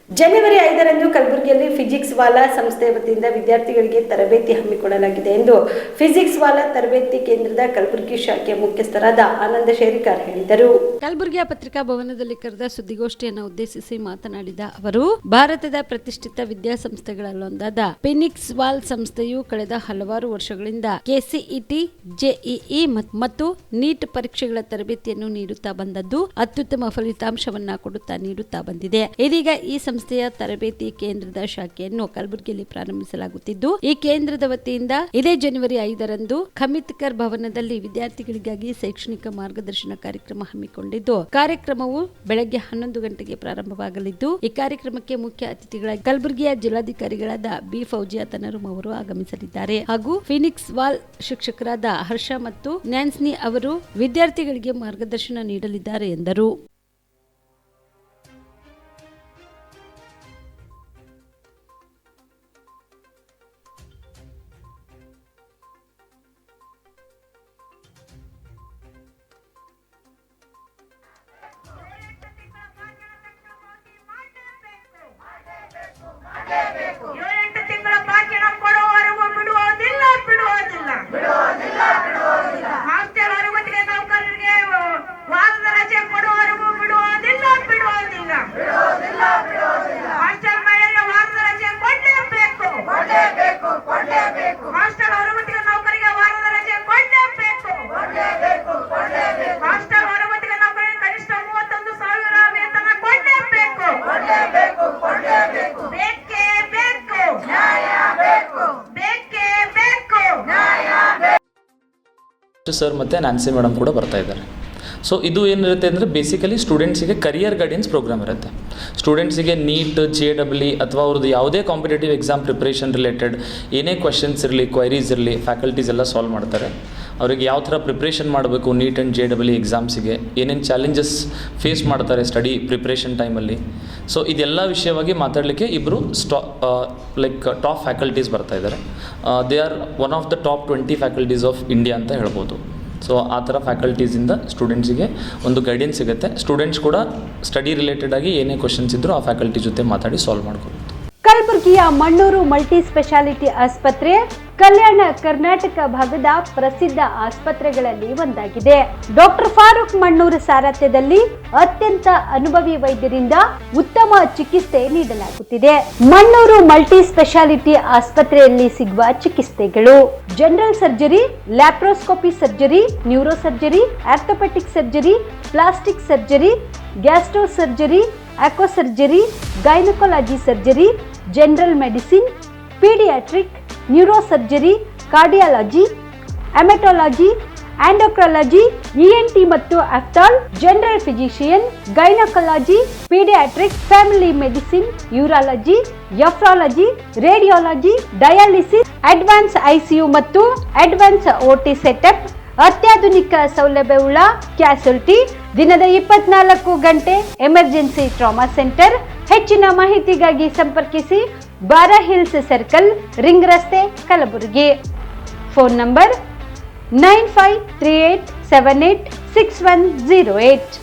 ಜನವರಿ 5ರಂದು ಕಲಬುರಗಿಯಲ್ಲಿ ಫಿಸಿಕ್ಸ್ ವಾಲಾ ಸಂಸ್ಥೆಯ ವತಿಯಿಂದ ವಿದ್ಯಾರ್ಥಿಗಳಿಗೆ ತರಬೇತಿ ಹಮ್ಮಿಕೊಳ್ಳಲಾಗಿದೆ ಎಂದು ಫಿಸಿಕ್ಸ್ ವಾಲಾ ತರಬೇತಿ ಕೇಂದ್ರದ ಕಲಬುರಗಿ ಶಾಖೆಯ ಮುಖ್ಯಸ್ಥರಾದ ಆನಂದ ಶೇರಿಕಾರ್ ಹೇಳಿದರು. ಕಲಬುರಗಿಯ ಪತ್ರಿಕಾ ಭವನದಲ್ಲಿ ಕರೆದ ಸುದ್ದಿಗೋಷ್ಠಿಯನ್ನು ಉದ್ದೇಶಿಸಿ ಮಾತನಾಡಿದ ಅವರು, ಭಾರತದ ಪ್ರತಿಷ್ಠಿತ ವಿದ್ಯಾಸಂಸ್ಥೆಗಳಲ್ಲೊಂದಾದ ಫಿನಿಕ್ಸ್ ವಾಲ್ ಸಂಸ್ಥೆಯು ಕಳೆದ ಹಲವಾರು ವರ್ಷಗಳಿಂದ ಕೆಸಿಇಟಿ, ಜೆಇಇ ಮತ್ತು ನೀಟ್ ಪರೀಕ್ಷೆಗಳ ತರಬೇತಿಯನ್ನು ನೀಡುತ್ತಾ ಬಂದದ್ದು ಅತ್ಯುತ್ತಮ ಫಲಿತಾಂಶವನ್ನ ನೀಡುತ್ತಾ ಬಂದಿದೆ. ಇದೀಗ ಈ ಸಂಸ್ಥೆಯ ತರಬೇತಿ ಕೇಂದ್ರದ ಶಾಖೆಯನ್ನು ಕಲಬುರಗಿಯಲ್ಲಿ ಪ್ರಾರಂಭಿಸಲಾಗುತ್ತಿದ್ದು, ಈ ಕೇಂದ್ರದ ವತಿಯಿಂದ ಇದೇ ಜನವರಿ 5ರಂದು ಖಮಿತ್ಕರ್ ಭವನದಲ್ಲಿ ವಿದ್ಯಾರ್ಥಿಗಳಿಗಾಗಿ ಶೈಕ್ಷಣಿಕ ಮಾರ್ಗದರ್ಶನ ಕಾರ್ಯಕ್ರಮ ಹಮ್ಮಿಕೊಂಡಿದ್ದು, ಕಾರ್ಯಕ್ರಮವು ಬೆಳಗ್ಗೆ 11 ಗಂಟೆಗೆ ಪ್ರಾರಂಭವಾಗಲಿದ್ದು, ಈ ಕಾರ್ಯಕ್ರಮಕ್ಕೆ ಮುಖ್ಯ ಅತಿಥಿಗಳಾಗಿ ಕಲಬುರಗಿಯ ಜಿಲ್ಲಾಧಿಕಾರಿಗಳಾದ ಬಿ ಫೌಜಿಯಾ ತನರುಮ್ ಅವರು ಆಗಮಿಸಲಿದ್ದಾರೆ ಹಾಗೂ ಫಿನಿಕ್ಸ್ ವಾಲ್ ಶಿಕ್ಷಕರಾದ ಹರ್ಷ ಮತ್ತು ನ್ಯಾನ್ಸ್ನಿ ಅವರು ವಿದ್ಯಾರ್ಥಿಗಳಿಗೆ ಮಾರ್ಗದರ್ಶನ ನೀಡಲಿದ್ದಾರೆ ಎಂದರು. ಸರ್ ಮತ್ತು ನ್ಯಾನ್ಸಿ ಮೇಡಮ್ ಕೂಡ ಬರ್ತಾ ಇದ್ದಾರೆ. ಸೊ ಇದು ಏನಿರುತ್ತೆ ಅಂದರೆ ಬೇಸಿಕಲಿ ಸ್ಟೂಡೆಂಟ್ಸಿಗೆ ಕರಿಯರ್ ಗೈಡೆನ್ಸ್ ಪ್ರೋಗ್ರಾಮ್ ಇರುತ್ತೆ. ಸ್ಟೂಡೆಂಟ್ಸಿಗೆ ನೀಟ್, JEE ಅಥವಾ ಅವ್ರದ್ದು ಯಾವುದೇ ಕಾಂಪಿಟೇಟಿವ್ ಎಕ್ಸಾಮ್ ಪ್ರಿಪ್ರೇಷನ್ ರಿಲೇಟೆಡ್ ಏನೇ ಕ್ವೆಶನ್ಸ್ ಇರಲಿ, ಕ್ವೈರೀಸ್ ಇರಲಿ, ಫ್ಯಾಕಲ್ಟೀಸ್ ಎಲ್ಲ ಸಾಲ್ವ್ ಮಾಡ್ತಾರೆ. ಅವ್ರಿಗೆ ಯಾವ ಥರ ಪ್ರಿಪ್ರೇಷನ್ ಮಾಡಬೇಕು ನೀಟ್ ಆ್ಯಂಡ್ JEE ಎಕ್ಸಾಮ್ಸಿಗೆ, ಏನೇನು ಚಾಲೆಂಜಸ್ ಫೇಸ್ ಮಾಡ್ತಾರೆ ಸ್ಟಡಿ ಪ್ರಿಪ್ರೇಷನ್ ಟೈಮಲ್ಲಿ. ಸೊ ಇದೆಲ್ಲ ವಿಷಯವಾಗಿ ಮಾತಾಡಲಿಕ್ಕೆ ಇಬ್ಬರು ಟಾಪ್ ಫ್ಯಾಕಲ್ಟೀಸ್ ಬರ್ತಾ ಇದ್ದಾರೆ. They are one of the top 20 faculties of India ಅಂತ ಹೇಳ್ಬೋದು. ಸೊ ಆ ಥರ ಫ್ಯಾಕಲ್ಟೀಸಿಂದ ಸ್ಟೂಡೆಂಟ್ಸಿಗೆ ಒಂದು ಗೈಡೆನ್ಸ್ ಸಿಗುತ್ತೆ. ಸ್ಟೂಡೆಂಟ್ಸ್ ಕೂಡ ಸ್ಟಡಿ ರಿಲೇಟೆಡ್ ಆಗಿ ಏನೇ ಕ್ವಶನ್ಸ್ ಇದ್ದರೂ ಆ ಫ್ಯಾಕಲ್ಟಿ ಜೊತೆ ಮಾತಾಡಿ ಸಾಲ್ವ್ ಮಾಡ್ಕೊಬೋದು. ಕಲಬುರಗಿಯ ಮಣ್ಣೂರು ಮಲ್ಟಿ ಸ್ಪೆಷಾಲಿಟಿ ಆಸ್ಪತ್ರೆ ಕಲ್ಯಾಣ ಕರ್ನಾಟಕ ಭಾಗದ ಪ್ರಸಿದ್ಧ ಆಸ್ಪತ್ರೆಗಳಲ್ಲಿ ಒಂದಾಗಿದೆ. ಡಾಕ್ಟರ್ ಫಾರೂಕ್ ಮಣ್ಣೂರು ಸಾರಥ್ಯದಲ್ಲಿ ಅತ್ಯಂತ ಅನುಭವಿ ವೈದ್ಯರಿಂದ ಉತ್ತಮ ಚಿಕಿತ್ಸೆ ನೀಡಲಾಗುತ್ತಿದೆ. ಮಣ್ಣೂರು ಮಲ್ಟಿ ಸ್ಪೆಷಾಲಿಟಿ ಆಸ್ಪತ್ರೆಯಲ್ಲಿ ಸಿಗುವ ಚಿಕಿತ್ಸೆಗಳು: general surgery, laparoscopy surgery, neuro surgery, orthopaedic surgery, plastic surgery, gastro surgery, aqua surgery, gynaecology surgery, general medicine, paediatric, neuro surgery, cardiology, haematology, endocrinology, ENT ಮತ್ತು ophthal, general physician, gynaecology, paediatric, family medicine, urology, nephrology, radiology, dialysis, advance ICU ಮತ್ತು advance OT setup, ಅತ್ಯಾಧುನಿಕ ಸೌಲಭ್ಯವುಳ್ಳ ಕ್ಯಾಸುಲಿಟಿ, ದಿನದ 24 ಗಂಟೆ emergency trauma centre. ಹೆಚ್ಚಿನ ಮಾಹಿತಿಗಾಗಿ ಸಂಪರ್ಕಿಸಿ ಬಾರಾ hills circle, ring ರಸ್ತೆ, ಕಲಬುರಗಿ. Phone number 9538786108.